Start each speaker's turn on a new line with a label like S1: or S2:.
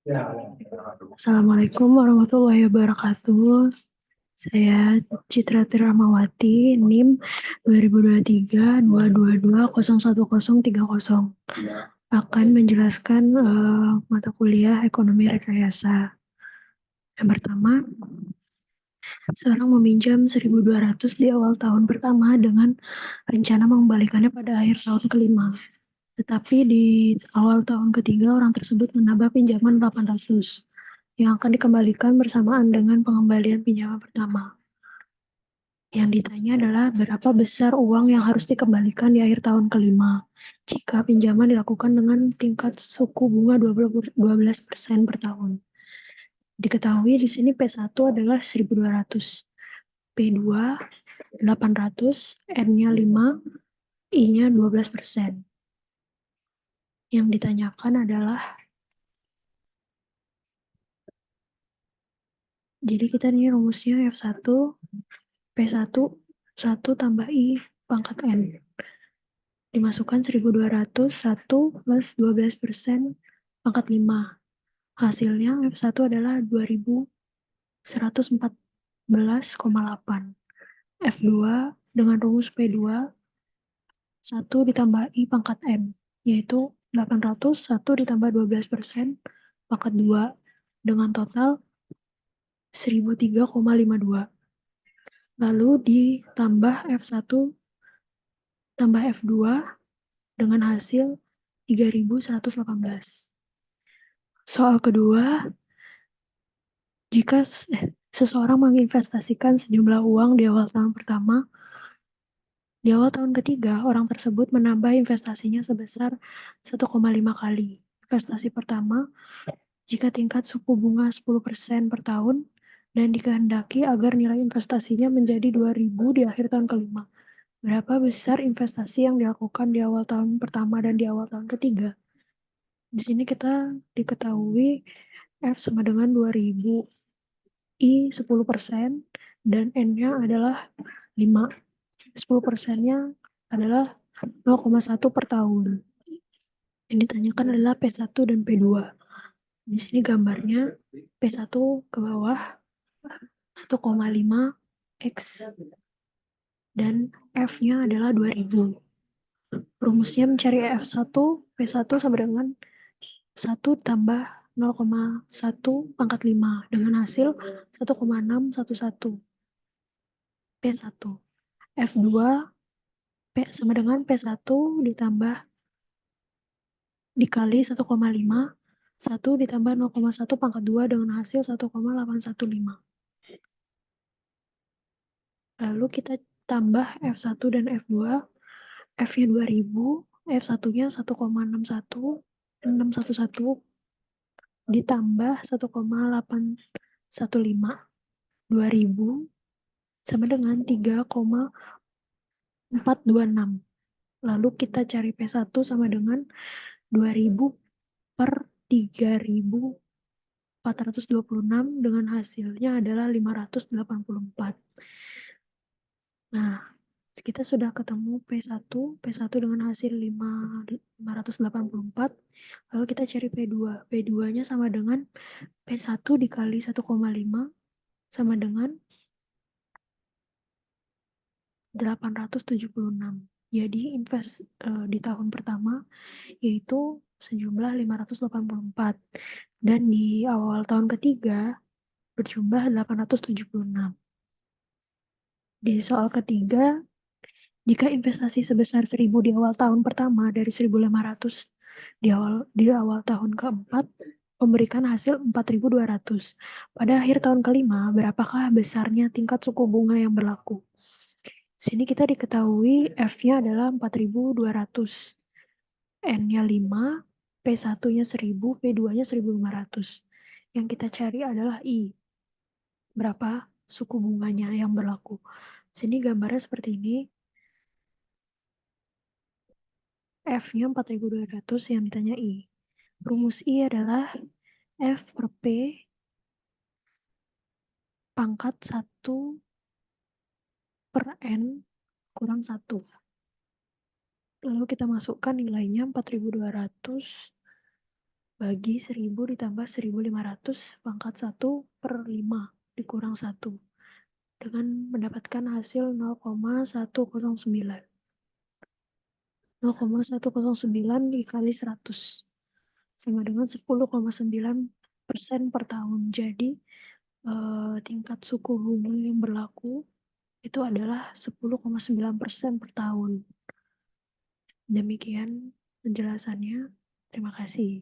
S1: Assalamualaikum warahmatullahi wabarakatuh. Saya Citra Tiramawati, NIM 2023-222-01030. Akan menjelaskan mata kuliah ekonomi rekayasa. Yang pertama, seorang meminjam 1.200 di awal tahun pertama dengan rencana mengembalikannya pada akhir tahun kelima. Tetapi di awal tahun ketiga, orang tersebut menambah pinjaman 800 yang akan dikembalikan bersamaan dengan pengembalian pinjaman pertama. Yang ditanya adalah berapa besar uang yang harus dikembalikan di akhir tahun kelima jika pinjaman dilakukan dengan tingkat suku bunga 12% per tahun. Diketahui di sini P1 adalah 1.200, P2 800, N-nya 5, I-nya 12%. Yang ditanyakan adalah, jadi kita ini rumusnya F1, P1, 1 tambah I pangkat N. Dimasukkan 1.200, 1 plus 12% pangkat 5. Hasilnya F1 adalah 2.114,8. F2 dengan rumus P2, 1 ditambah I pangkat M, yaitu 800, 1 ditambah 12% pangkat 2, dengan total 1.003,52. Lalu ditambah F1 tambah F2 dengan hasil 3.118. Soal kedua, jika seseorang menginvestasikan sejumlah uang di awal tahun pertama, di awal tahun ketiga, orang tersebut menambah investasinya sebesar 1,5 kali. Investasi pertama, jika tingkat suku bunga 10% per tahun, dan dikehendaki agar nilai investasinya menjadi 2.000 di akhir tahun kelima. Berapa besar investasi yang dilakukan di awal tahun pertama dan di awal tahun ketiga? Di sini kita diketahui F sama dengan 2.000, I 10%, dan N-nya adalah 5. 10%-nya adalah 0,1 per tahun. Yang ditanyakan adalah P1 dan P2. Di sini gambarnya P1 ke bawah 1,5 X dan F-nya adalah 2.000. Rumusnya mencari F1, P1 sama dengan 1 tambah 0,1 pangkat 5 dengan hasil 1,611. P1. F2 P sama dengan P1 ditambah dikali 1,5, 1 ditambah 0,1 pangkat 2 dengan hasil 1,815. Lalu kita tambah F1 dan F2, F-nya 2.000, F1-nya 1,61111 ditambah 1,815. 2.000 sama dengan 3,426. Lalu kita cari P1 sama dengan 2.000 per 3.426 dengan hasilnya adalah 584. Nah, kita sudah ketemu P1 dengan hasil 584. Lalu kita cari P2. P2-nya sama dengan P1 dikali 1,5 sama dengan 876. Jadi di tahun pertama yaitu sejumlah 584 dan di awal tahun ketiga berjumlah 876. Di soal ketiga, jika investasi sebesar 1.000 di awal tahun pertama dari 1.500 di awal tahun keempat memberikan hasil 4.200. Pada akhir tahun kelima, berapakah besarnya tingkat suku bunga yang berlaku? Sini kita diketahui F-nya adalah 4.200, N-nya 5, P1-nya 1.000, P2-nya 1.500. Yang kita cari adalah I. Berapa suku bunganya yang berlaku? Sini gambarnya seperti ini. F-nya 4.200, yang ditanya I. Rumus I adalah F per P pangkat 1 per N kurang 1. Lalu kita masukkan nilainya 4.200 bagi 1000 ditambah 1500 pangkat 1 per 5 dikurang 1 dengan mendapatkan hasil 0,109. 0,109 dikali 100 sama dengan 10,9% per tahun. Jadi tingkat suku bunga yang berlaku itu adalah 10,9% per tahun. Demikian penjelasannya. Terima kasih.